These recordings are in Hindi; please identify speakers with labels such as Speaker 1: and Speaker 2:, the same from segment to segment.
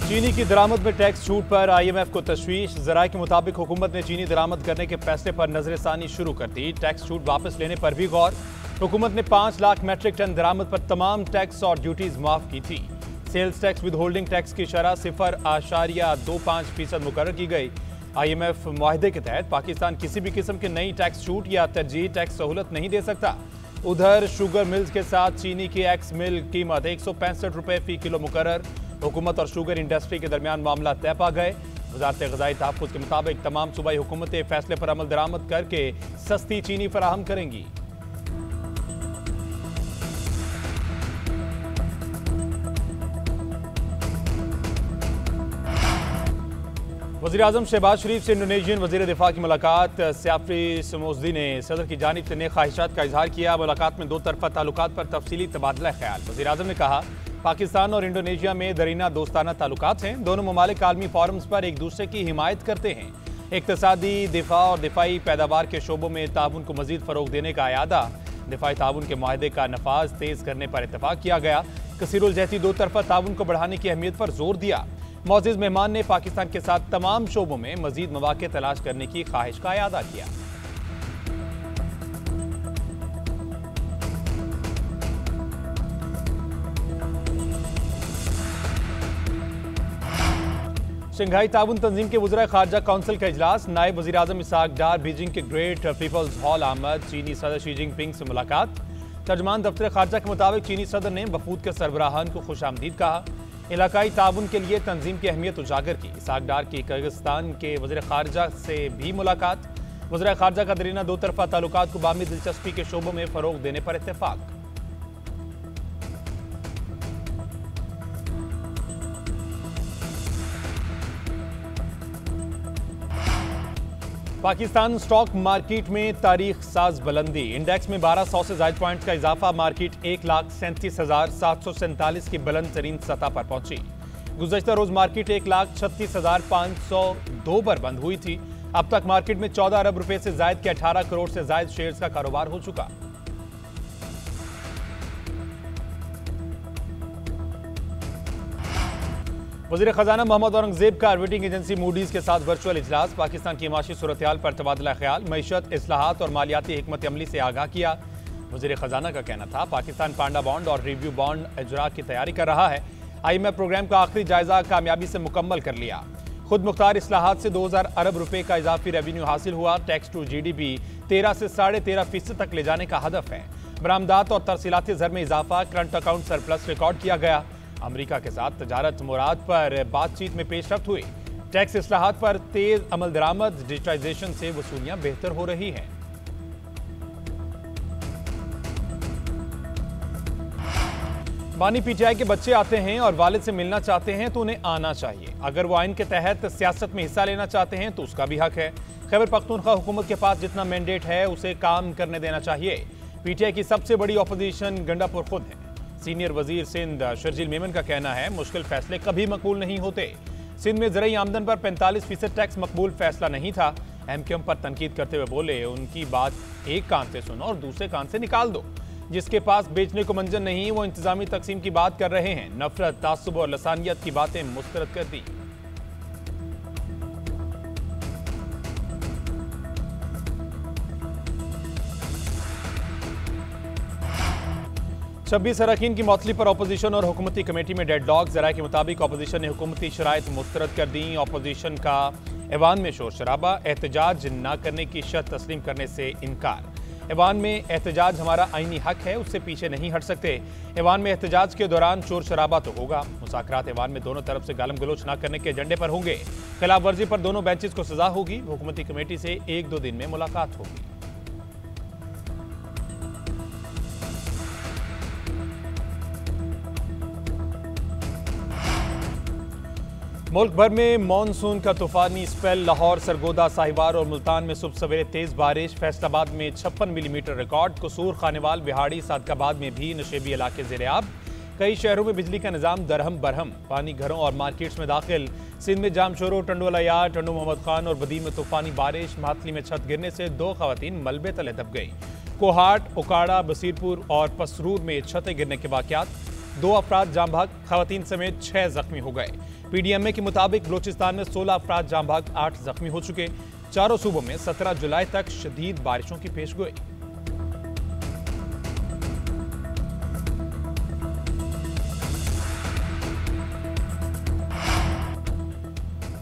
Speaker 1: चीनी की दरामद में टैक्स छूट पर IMF को तशवीश। ज़राए के मुताबिक हुकूमत ने चीनी दरामद करने के फैसले पर नजरसानी शुरू कर दी। टैक्स छूट वापस लेने पर भी गौर। हुकूमत ने 5 लाख मैट्रिक टन दरामद पर तमाम टैक्स और ड्यूटीज माफ की थी। Sales tax withholding tax की शरह 0.25% मुकर्रर की गई। IMF मुआहदे के तहत पाकिस्तान किसी भी किस्म की नई टैक्स छूट या तरजीही टैक्स सहूलत नहीं दे सकता। उधर शुगर मिल्स के साथ चीनी की एक्स मिल कीमत 165 रुपए फी किलो मुकर्रर। हुकूमत और शुगर इंडस्ट्री के दरमियान मामला तय पा गए। वजारत ग़िज़ाई तहफ़्फ़ुज़ के मुताबिक तमाम सूबाई हुकूमतें फैसले पर अमल दरामद करके सस्ती चीनी फराहम करेंगी। वज़ीर-ए-आज़म शहबाज शरीफ से इंडोनेशियन वज़ीर दिफा की मुलाकात। सयाफ़ी समोज़दी ने सदर की जानिब से नेक ख्वाहिशात का इजहार किया। मुलाकात में दो तरफ़ा ताल्लुकात पर तफसीली तबादला ख्याल। वज़ीर-ए-आज़म ने कहा, पाकिस्तान और इंडोनेशिया में दरीना दोस्ताना ताल्लुकात हैं। दोनों ममालिक आलमी फोरम्स पर एक दूसरे की हिमायत करते हैं। इक़्तिसादी, दिफा और दिफाई पैदावार के शोबों में ताउन को मज़ीद फ़रोग़ देने का अयादा। दिफाई ताउन के मुआहदे का नफाज तेज़ करने पर इत्तफ़ाक़ किया गया। कसीरुल जहती दो तरफ़ा ताउन को बढ़ाने की अहमियत पर जोर दिया। मोअज़्ज़िज़ मेहमान ने पाकिस्तान के साथ तमाम शोबों में मज़ीद मौक़े तलाश करने की ख्वाहिश का अयादा किया। शंघाई ताउन तंजीम के वज़ीर ख़ारजा काउंसिल का इजलास। नायब वज़ीर-ए-आज़म इसहाक़ डार बीजिंग के ग्रेट पीपल्स हॉल आमद। चीनी सदर शी जिनपिंग से मुलाकात। तर्जमान दफ्तर ख़ारजा के मुताबिक चीनी सदर ने वफूद के सरबराहान को खुशामदीद कहा। इलाकाई ताउन के लिए तंजीम की अहमियत उजागर की। इसहाक़ डार की किर्गिस्तान के वज़ीर ख़ारजा से भी मुलाकात। वज़ीर ख़ारजा का दरीना दो तरफ़ा ताल्लुकात को बामी दिलचस्पी के शोबों में फ़रोग़ देने पर इत्तेफ़ाक़। पाकिस्तान स्टॉक मार्केट में तारीख साज बुलंदी। इंडेक्स में 1200 से ज़ायद पॉइंट्स का इजाफा। मार्केट 1,37,747 की बुलंद तरीन सतह पर पहुंची। गुज़श्ता रोज मार्केट 1,36,502 पर बंद हुई थी। अब तक मार्केट में 14 अरब रुपए से जायद के 18 करोड़ से जायद शेयर्स का कारोबार हो चुका। वज़ीर ख़जाना मोहम्मद औरंगज़ेब का रेटिंग एजेंसी मूडीज़ के साथ वर्चुअल इजलास। पाकिस्तान की माशी सूरत-ए-हाल पर तबादला ख्याल। मईशत, इस्लाहात और मालियाती हिकमत अमली से आगाह किया। वज़ीर ख़जाना का कहना था, पाकिस्तान पांडा बॉन्ड और रिव्यू बॉन्ड इजरा की तैयारी कर रहा है। IMF प्रोग्राम का आखिरी जायजा कामयाबी से मुकम्मल कर लिया। खुद मुख्तार इस्लाहात से 2000 अरब रुपए का इजाफी रेवेन्यू हासिल हुआ। टैक्स टू GDP 13 से 13.5% तक ले जाने का हदफ है। बरामदात और तरसीलाती ज़र में इजाफा। करंट अकाउंट सरप्लस रिकॉर्ड किया गया। अमेरिका के साथ तजारत मुराद पर बातचीत में पेशरफ्त हुई। टैक्स इस्लाहात पर तेज अमल दरामद। डिजिटाइजेशन से वसूलियां बेहतर हो रही हैं। बानी PTI के बच्चे आते हैं और वालिद से मिलना चाहते हैं तो उन्हें आना चाहिए। अगर वो आइन के तहत सियासत में हिस्सा लेना चाहते हैं तो उसका भी हक है। खैबर पख्तूनख्वा हुकूमत के पास जितना मैंडेट है उसे काम करने देना चाहिए। PTI की सबसे बड़ी अपोजिशन गंडापुर खुद है। सीनियर वजीर सिंध शर्जील मेमन का कहना है, मुश्किल फैसले कभी मकबूल नहीं होते। सिंध में ज़रई आमदन पर 45% टैक्स मकबूल फैसला नहीं था। MQM पर तनकीद करते हुए बोले, उनकी बात एक कान से सुनो और दूसरे कान से निकाल दो। जिसके पास बेचने को मंजर नहीं वो इंतजामी तकसीम की बात कर रहे हैं। नफरत, तासुब और लसानियत की बातें मुस्तरद कर दी। छब्बीस अरकान की मौतली पर अपोजिशन और हुकूमती कमेटी में डेडलॉक। ज़राए के मुताबिक अपोजिशन ने हुकूमती शराइत मुस्तरद कर दी। अपोजिशन का ऐवान में शोर शराबा। एहतजाज न करने की शर्त तस्लीम करने से इनकार। ऐवान में एहतजाज हमारा आईनी हक है, उससे पीछे नहीं हट सकते। ऐवान में एहतजाज के दौरान शोर शराबा तो होगा। मुज़ाकरात ऐवान में दोनों तरफ से गालम गलोच न करने के एजेंडे पर होंगे। खिलाफ वर्जी पर दोनों बेंचेस को सजा होगी। हुकूमती कमेटी से 1-2 दिन में मुलाकात होगी। मुल्क भर में मानसून का तूफानी स्पेल। लाहौर, सरगोदा, साहिवाल और मुल्तान में सुबह सवेरे तेज बारिश। फैसलाबाद में 56 मिलीमीटर रिकॉर्ड। कसूर, खानेवाल, बिहाड़ी, सादकाबाद में भी नशेबी इलाके ज़ेर-ए-आब। कई शहरों में बिजली का निज़ाम दरहम बरहम। पानी घरों और मार्केट्स में दाखिल। सिंध में जामशोरो, टंडोलाया, टंडो मोहम्मद खान और बदी में तूफानी बारिश। मातली में छत गिरने से 2 खवातीन मलबे तले दब गई। कोहाट, उकाड़ा, बसीरपुर और पसरूर में छतें गिरने के वाक़यात। 2 अफराद जाम भाग, खवातीन समेत 6 जख्मी हो गए। PDMA के मुताबिक बलोचिस्तान में 16 अफराद जाम भाग, 8 जख्मी हो चुके। चारों सूबों में 17 जुलाई तक शदीद बारिशों की पेशगोई।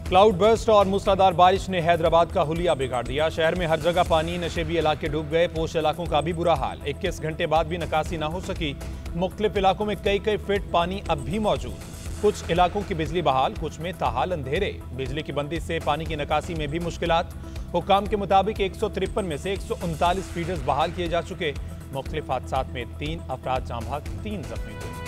Speaker 1: क्लाउड बर्स्ट और मूसलाधार बारिश ने हैदराबाद का हुलिया बिगाड़ दिया। शहर में हर जगह पानी, नशेबी इलाके डूब गए। पोश इलाकों का भी बुरा हाल। 21 घंटे बाद भी निकासी ना हो सकी। मुख्तलिफ इलाकों में कई फीट पानी अब भी मौजूद। कुछ इलाकों की बिजली बहाल, कुछ में ताहाल अंधेरे। बिजली की बंदी से पानी की निकासी में भी मुश्किलात। हुक्काम के मुताबिक 153 में से 139 फीडर्स बहाल किए जा चुके। मुख्तलिफ हादसात में 3 अफराद जाम भाग, 3 जख्मी हुए।